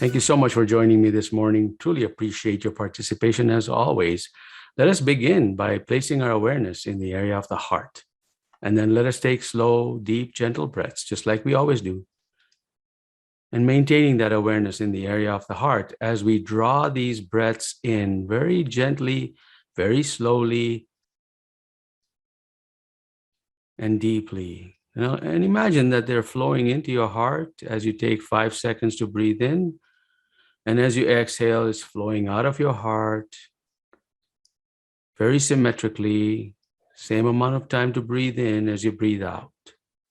Thank you so much for joining me this morning. Truly appreciate your participation as always. Let us begin by placing our awareness in the area of the heart. And then let us take slow, deep, gentle breaths, just like we always do. And maintaining that awareness in the area of the heart as we draw these breaths in very gently, very slowly, and deeply. And imagine that they're flowing into your heart as you take 5 seconds to breathe in. And as you exhale, it's flowing out of your heart very symmetrically. Same amount of time to breathe in as you breathe out.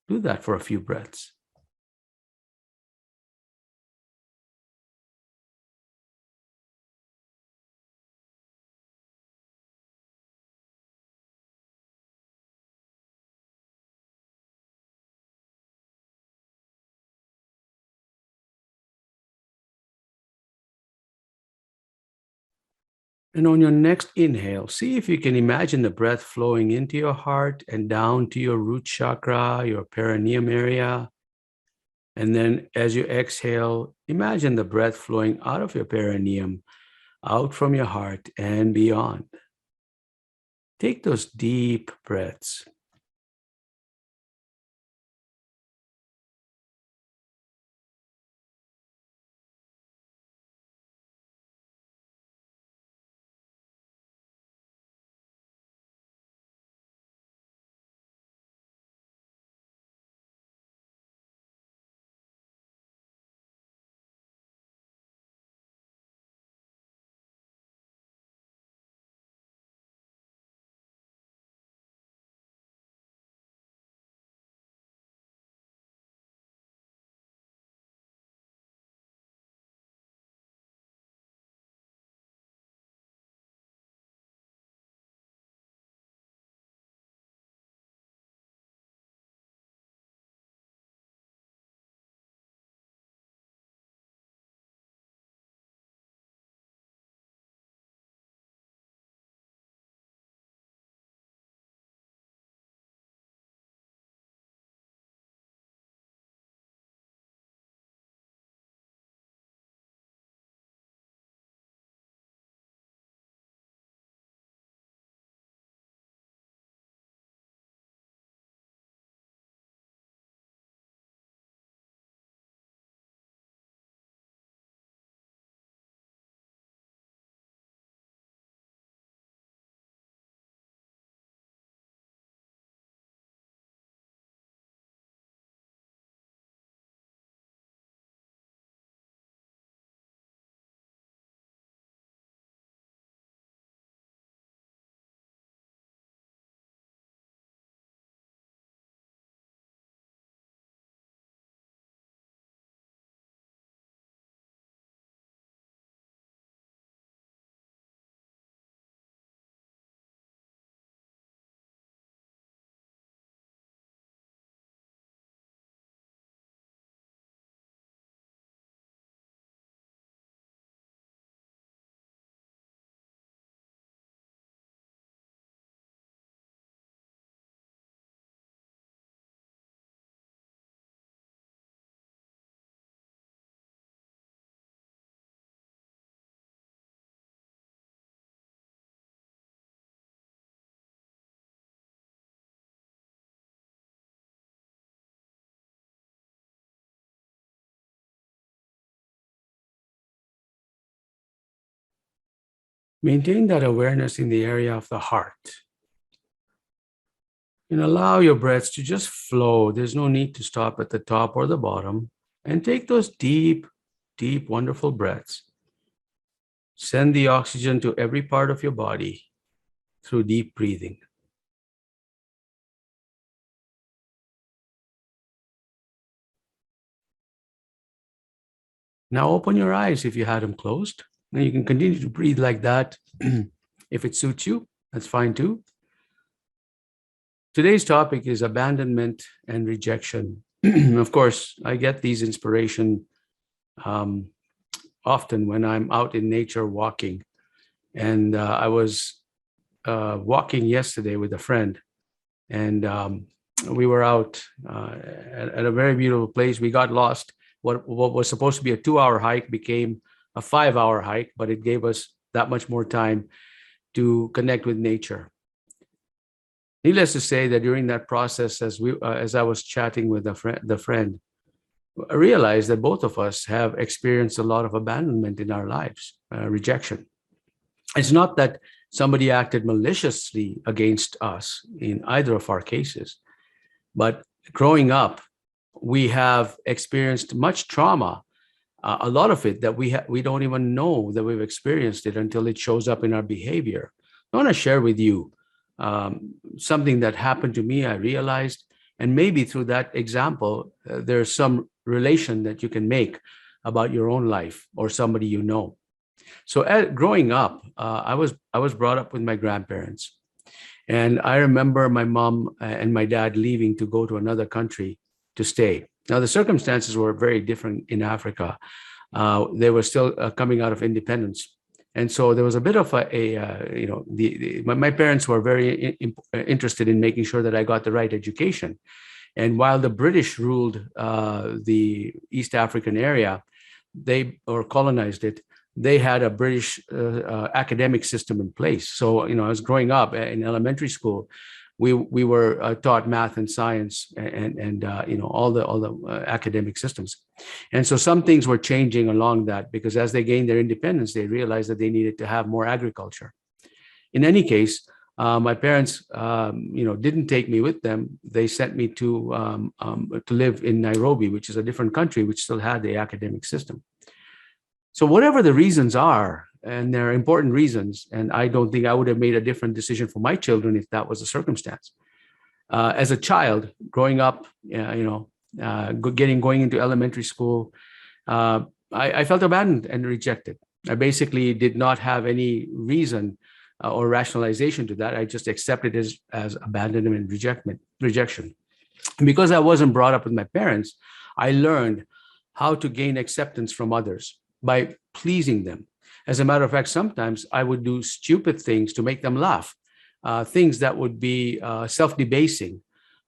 Do that for a few breaths. And on your next inhale, see if you can imagine the breath flowing into your heart and down to your root chakra, your perineum area. And then as you exhale, imagine the breath flowing out of your perineum, out from your heart and beyond. Take those deep breaths. Maintain that awareness in the area of the heart. And allow your breaths to just flow. There's no need to stop at the top or the bottom. And take those deep, deep, wonderful breaths. Send the oxygen to every part of your body through deep breathing. Now open your eyes if you had them closed. And you can continue to breathe like that. If it suits you, that's fine too. Today's topic is abandonment and rejection. Of course, I get these inspiration often when I'm out in nature walking. And I was walking yesterday with a friend, and we were out at a very beautiful place. We got lost what was supposed to be a 2-hour hike became a 5-hour hike, but it gave us that much more time to connect with nature. Needless to say that during that process, as I was chatting with the friend, I realized that both of us have experienced a lot of abandonment in our lives, rejection. It's not that somebody acted maliciously against us in either of our cases, but growing up, we have experienced much trauma, a lot of it that we don't even know that we've experienced it until it shows up in our behavior. I want to share with you something that happened to me. I realized, and maybe through that example, there's some relation that you can make about your own life or somebody you know. So growing up, I was brought up with my grandparents, and I remember my mom and my dad leaving to go to another country to stay. Now the circumstances were very different in Africa. They were still coming out of independence, and so there was a bit of my parents were very interested in making sure that I got the right education. And while the British ruled the East African area, or colonized it, they had a British academic system in place. So, I was growing up in elementary school, we were taught math and science and all the academic systems. And so some things were changing along that, because as they gained their independence, they realized that they needed to have more agriculture. In any case, my parents, didn't take me with them. They sent me to live in Nairobi, which is a different country, which still had the academic system. So whatever the reasons are, and they're important reasons, and I don't think I would have made a different decision for my children if that was the circumstance. As a child, growing up, going into elementary school, I felt abandoned and rejected. I basically did not have any reason or rationalization to that. I just accepted it as abandonment and rejection. And because I wasn't brought up with my parents, I learned how to gain acceptance from others by pleasing them. As a matter of fact, sometimes I would do stupid things to make them laugh, things that would be self-debasing,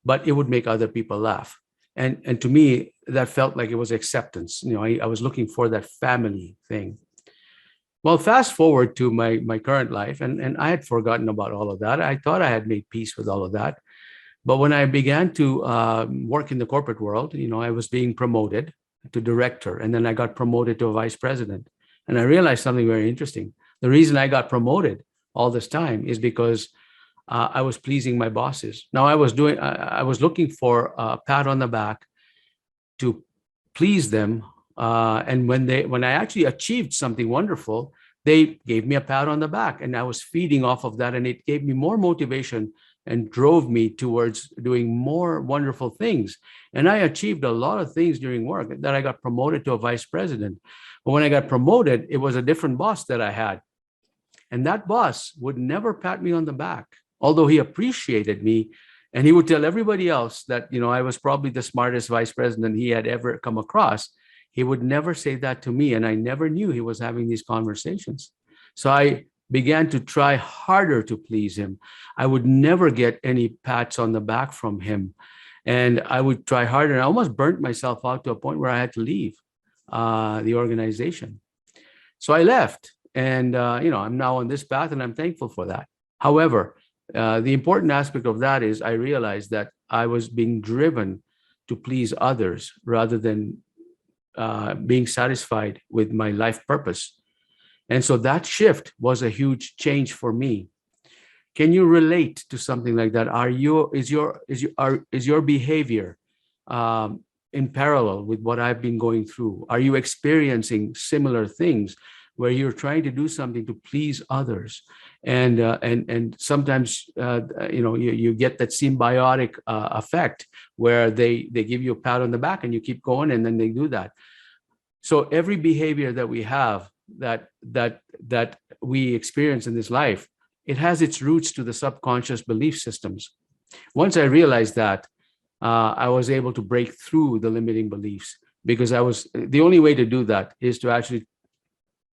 but it would make other people laugh. And to me, that felt like it was acceptance. I was looking for that family thing. Well, fast forward to my current life, and I had forgotten about all of that. I thought I had made peace with all of that. But when I began to work in the corporate world, I was being promoted to director, and then I got promoted to a vice president. And I realized something very interesting. The reason I got promoted all this time is because I was pleasing my bosses. Now I was looking for a pat on the back to please them. And when I actually achieved something wonderful, they gave me a pat on the back, and I was feeding off of that. And it gave me more motivation and drove me towards doing more wonderful things. And I achieved a lot of things during work that I got promoted to a vice president. But when I got promoted, it was a different boss that I had. And that boss would never pat me on the back, although he appreciated me. And he would tell everybody else that, I was probably the smartest vice president he had ever come across. He would never say that to me. And I never knew he was having these conversations. So I began to try harder to please him. I would never get any pats on the back from him. And I would try harder. And I almost burnt myself out to a point where I had to leave the organization. So I left. And, I'm now on this path, and I'm thankful for that. However, the important aspect of that is I realized that I was being driven to please others rather than being satisfied with my life purpose. And so that shift was a huge change for me. Can you relate to something like that? Is your behavior in parallel with what I've been going through? Are you experiencing similar things where you're trying to do something to please others, and sometimes you get that symbiotic effect where they give you a pat on the back and you keep going, and then they do that. So every behavior that we have that we experience in this life, it has its roots to the subconscious belief systems. Once I realized that, I was able to break through the limiting beliefs, because the only way to do that is to actually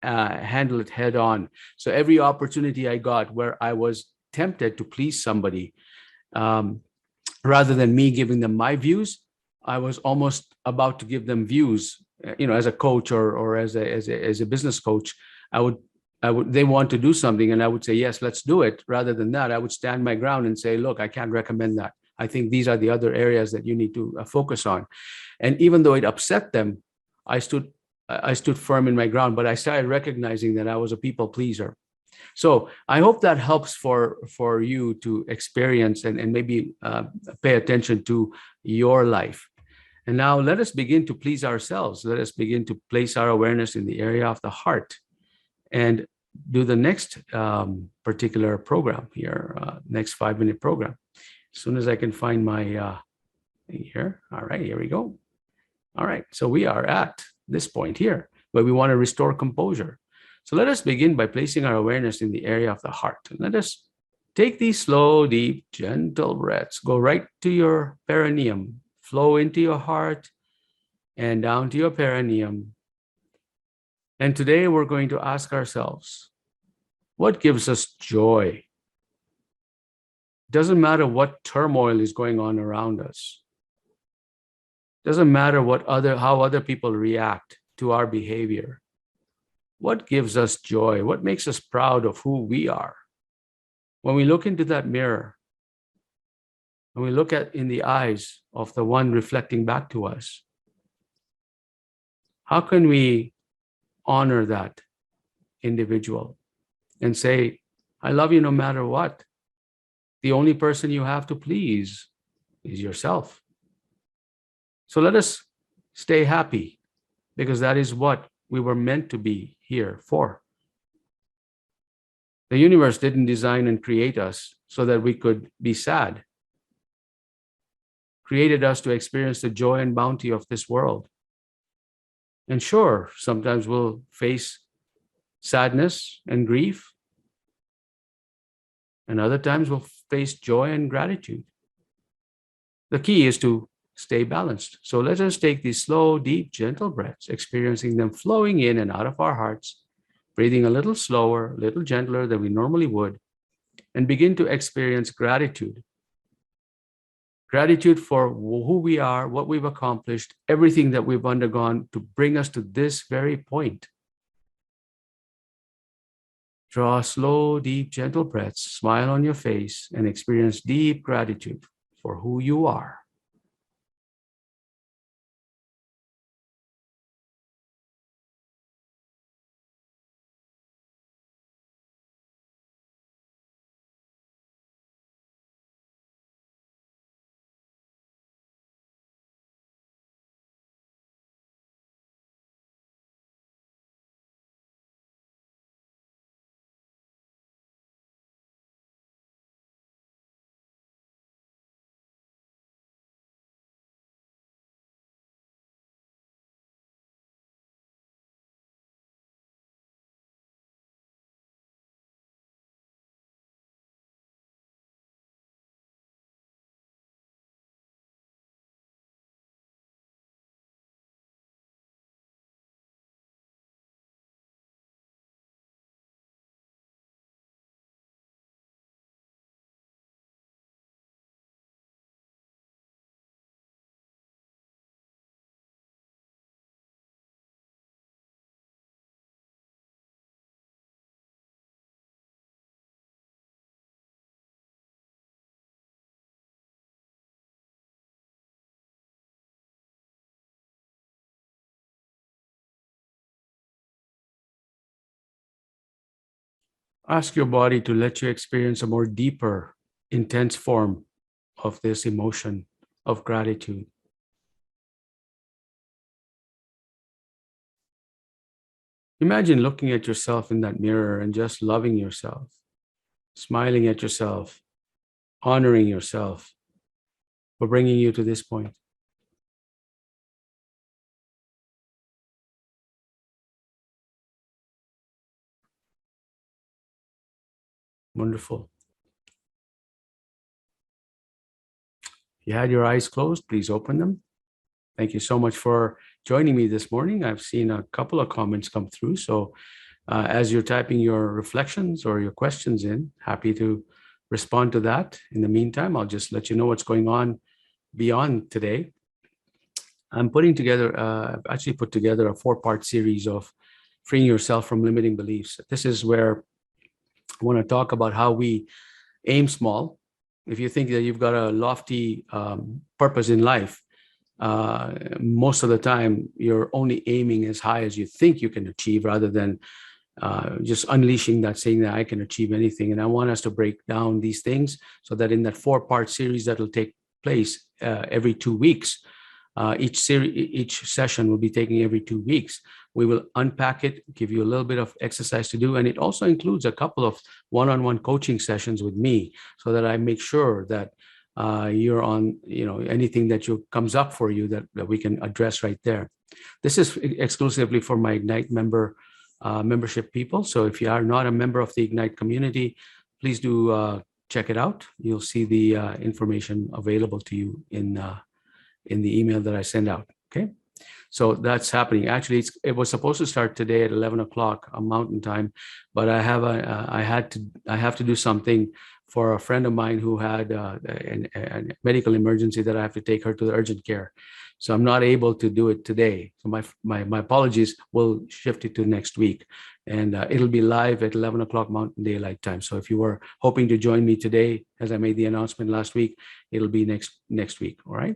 handle it head on. So every opportunity I got where I was tempted to please somebody, rather than me giving them my views, I was almost about to give them views as a coach or as a business coach, I would they want to do something and I would say, yes, let's do it. Rather than that, I would stand my ground and say, look, I can't recommend that. I think these are the other areas that you need to focus on. And even though it upset them, I stood firm in my ground, but I started recognizing that I was a people pleaser. So I hope that helps for you to experience and maybe pay attention to your life. And now let us begin to please ourselves. Let us begin to place our awareness in the area of the heart and do the next particular program here, next 5-minute program. As soon as I can find my thing here. All right, here we go. All right, so we are at this point here where we want to restore composure. So let us begin by placing our awareness in the area of the heart. And let us take these slow, deep, gentle breaths. Go right to your perineum. Flow into your heart and down to your perineum. And today we're going to ask ourselves, what gives us joy? Doesn't matter what turmoil is going on around us. Doesn't matter how other people react to our behavior. What gives us joy? What makes us proud of who we are? When we look into that mirror, and we look in the eyes of the one reflecting back to us, how can we honor that individual and say, I love you no matter what. The only person you have to please is yourself. So let us stay happy, because that is what we were meant to be here for. The universe didn't design and create us so that we could be sad. Created us to experience the joy and bounty of this world. And sure, sometimes we'll face sadness and grief. And other times we'll face joy and gratitude. The key is to stay balanced. So let us take these slow, deep, gentle breaths, experiencing them flowing in and out of our hearts, breathing a little slower, a little gentler than we normally would, and begin to experience gratitude. Gratitude for who we are, what we've accomplished, everything that we've undergone to bring us to this very point. Draw slow, deep, gentle breaths, smile on your face, and experience deep gratitude for who you are. Ask your body to let you experience a more deeper, intense form of this emotion of gratitude. Imagine looking at yourself in that mirror and just loving yourself, smiling at yourself, honoring yourself for bringing you to this point. Wonderful. If you had your eyes closed, please open them. Thank you so much for joining me this morning. I've seen a couple of comments come through. So as you're typing your reflections or your questions in, happy to respond to that. In the meantime, I'll just let you know what's going on beyond today. I'm putting together, I've actually put together a 4-part series of freeing yourself from limiting beliefs. This is where I want to talk about how we aim small. If you think that you've got a lofty purpose in life, most of the time you're only aiming as high as you think you can achieve, rather than just unleashing that, saying that I can achieve anything. And I want us to break down these things so that in that 4-part series that will take place every 2 weeks, each session will be taking every 2 weeks. We will unpack it, give you a little bit of exercise to do, and it also includes a couple of one-on-one coaching sessions with me, so that I make sure that you're on, anything that comes up for you that we can address right there. This is exclusively for my Ignite membership people. So if you are not a member of the Ignite community, please do check it out. You'll see the information available to you in the email that I send out. Okay. So that's happening. Actually, it was supposed to start today at 11 o'clock Mountain Time, but I have to do something for a friend of mine who had a medical emergency that I have to take her to the urgent care. So I'm not able to do it today. So my apologies. We'll shift it to next week, and it'll be live at 11 o'clock Mountain Daylight Time. So if you were hoping to join me today, as I made the announcement last week, it'll be next week. All right.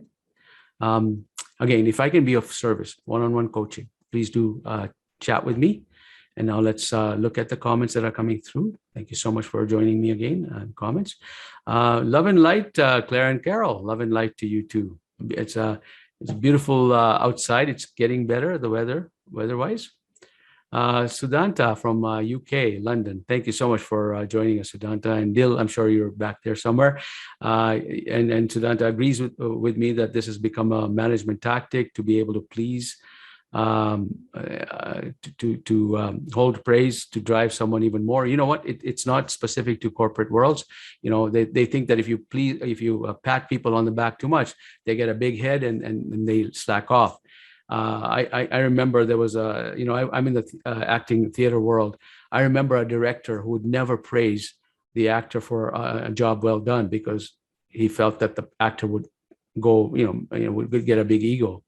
Again, if I can be of service, one-on-one coaching, please do chat with me. And now let's look at the comments that are coming through. Thank you so much for joining me again. Comments. Love and light, Claire and Carol. Love and light to you too. It's beautiful outside. It's getting better, the weather-wise. Sudanta from UK, London. Thank you so much for joining us, Sudanta. And Dil, I'm sure you're back there somewhere. And Sudanta agrees with me that this has become a management tactic to be able to please, to hold praise, to drive someone even more. You know what? It's not specific to corporate worlds. They think that if you pat people on the back too much, they get a big head and they slack off. I remember there was I'm in the acting theater world. I remember a director who would never praise the actor for a job well done, because he felt that the actor would go, would get a big ego.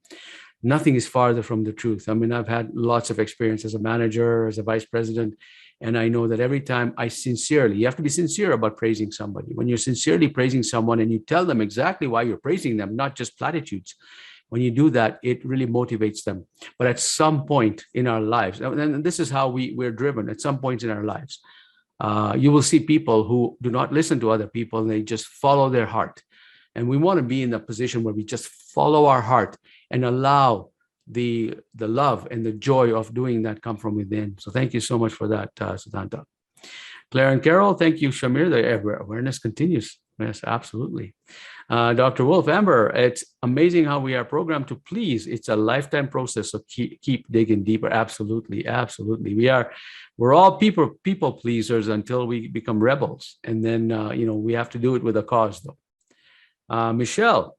Nothing is farther from the truth. I mean, I've had lots of experience as a manager, as a vice president, and I know that every time you have to be sincere about praising somebody. When you're sincerely praising someone and you tell them exactly why you're praising them, not just platitudes, when you do that, it really motivates them. But at some point in our lives, and this is how we're driven, at some points in our lives, you will see people who do not listen to other people, and they just follow their heart. And we want to be in a position where we just follow our heart and allow the love and the joy of doing that come from within. So thank you so much for that, Sudanta. Claire and Carol, thank you, Shamir. The awareness continues. Yes, absolutely. Dr. Wolf, Amber, it's amazing how we are programmed to please. It's a lifetime process, so keep digging deeper. Absolutely, absolutely. We're all people pleasers until we become rebels, and then we have to do it with a cause, though. Michelle.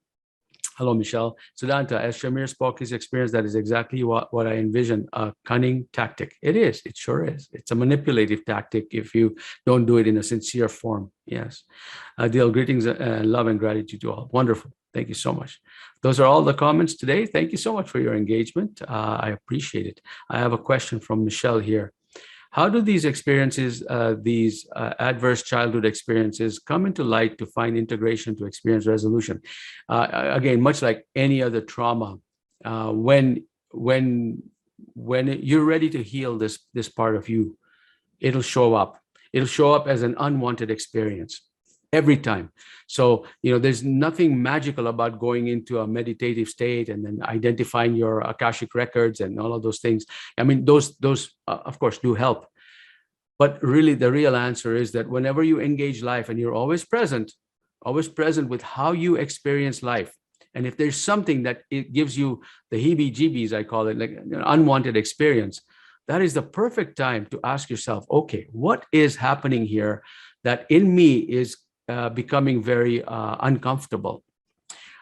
Hello, Michelle. Sudanta, as Shamir spoke his experience, that is exactly what I envision, a cunning tactic. It is. It sure is. It's a manipulative tactic if you don't do it in a sincere form. Yes. Dale, greetings, love and gratitude to all. Wonderful. Thank you so much. Those are all the comments today. Thank you so much for your engagement. I appreciate it. I have a question from Michelle here. How do these experiences, these adverse childhood experiences, come into light to find integration to experience resolution? Again, much like any other trauma, when you're ready to heal this part of you, it'll show up. It'll show up as an unwanted experience every time. So, there's nothing magical about going into a meditative state and then identifying your Akashic records and all of those things. I mean, those of course do help. But really, the real answer is that whenever you engage life and you're always present with how you experience life. And if there's something that it gives you the heebie-jeebies, I call it, like an unwanted experience, that is the perfect time to ask yourself, okay, what is happening here that in me is becoming very uncomfortable?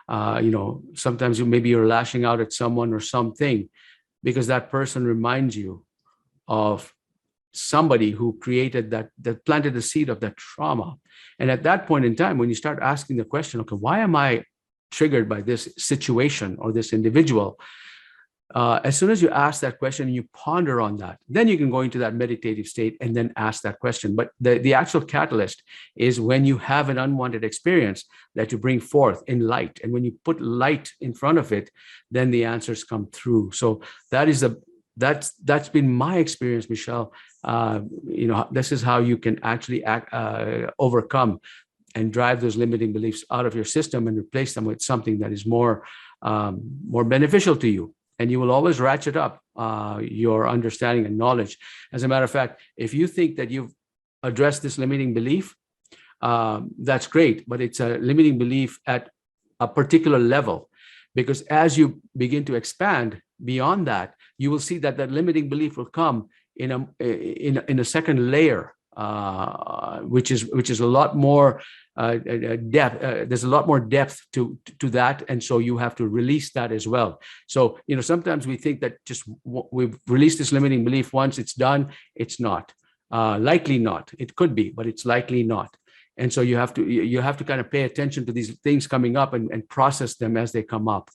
Sometimes maybe you're lashing out at someone or something because that person reminds you of somebody who created that planted the seed of that trauma. And at that point in time, when you start asking the question, okay, why am I triggered by this situation or this individual. As soon as you ask that question and you ponder on that, then you can go into that meditative state and then ask that question. But the actual catalyst is when you have an unwanted experience that you bring forth in light. And when you put light in front of it, then the answers come through. So that's been my experience, Michelle. This is how you can actually overcome and drive those limiting beliefs out of your system and replace them with something that is more beneficial to you. And you will always ratchet up your understanding and knowledge. As a matter of fact, if you think that you've addressed this limiting belief, that's great, but it's a limiting belief at a particular level. Because as you begin to expand beyond that, you will see that that limiting belief will come in a second layer, which is a lot more depth. There's a lot more depth to that, and so you have to release that as well. So sometimes we think that just we've released this limiting belief once, it's done. It's not. Likely not. It could be, but it's likely not. And so you have to kind of pay attention to these things coming up and process them as they come up.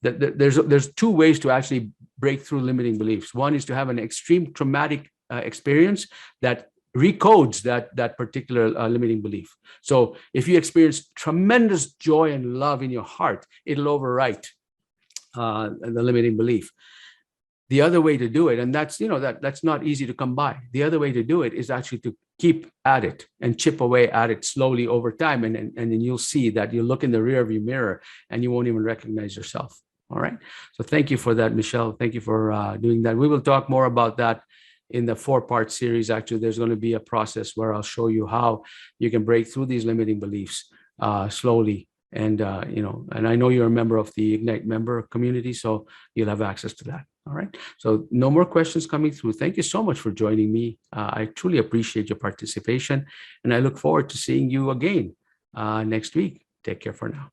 There's two ways to actually break through limiting beliefs. One is to have an extreme traumatic experience that recodes that particular limiting belief. So if you experience tremendous joy and love in your heart, it'll overwrite the limiting belief. The other way to do it, and that's not easy to come by. The other way to do it is actually to keep at it and chip away at it slowly over time, and then you'll see that you look in the rearview mirror and you won't even recognize yourself. All right. So thank you for that, Michelle. Thank you for doing that. We will talk more about that in the 4-part series. Actually, there's going to be a process where I'll show you how you can break through these limiting beliefs slowly. And and I know you're a member of the Ignite member community, so you'll have access to that. All right. So no more questions coming through. Thank you so much for joining me. I truly appreciate your participation, and I look forward to seeing you again next week. Take care for now.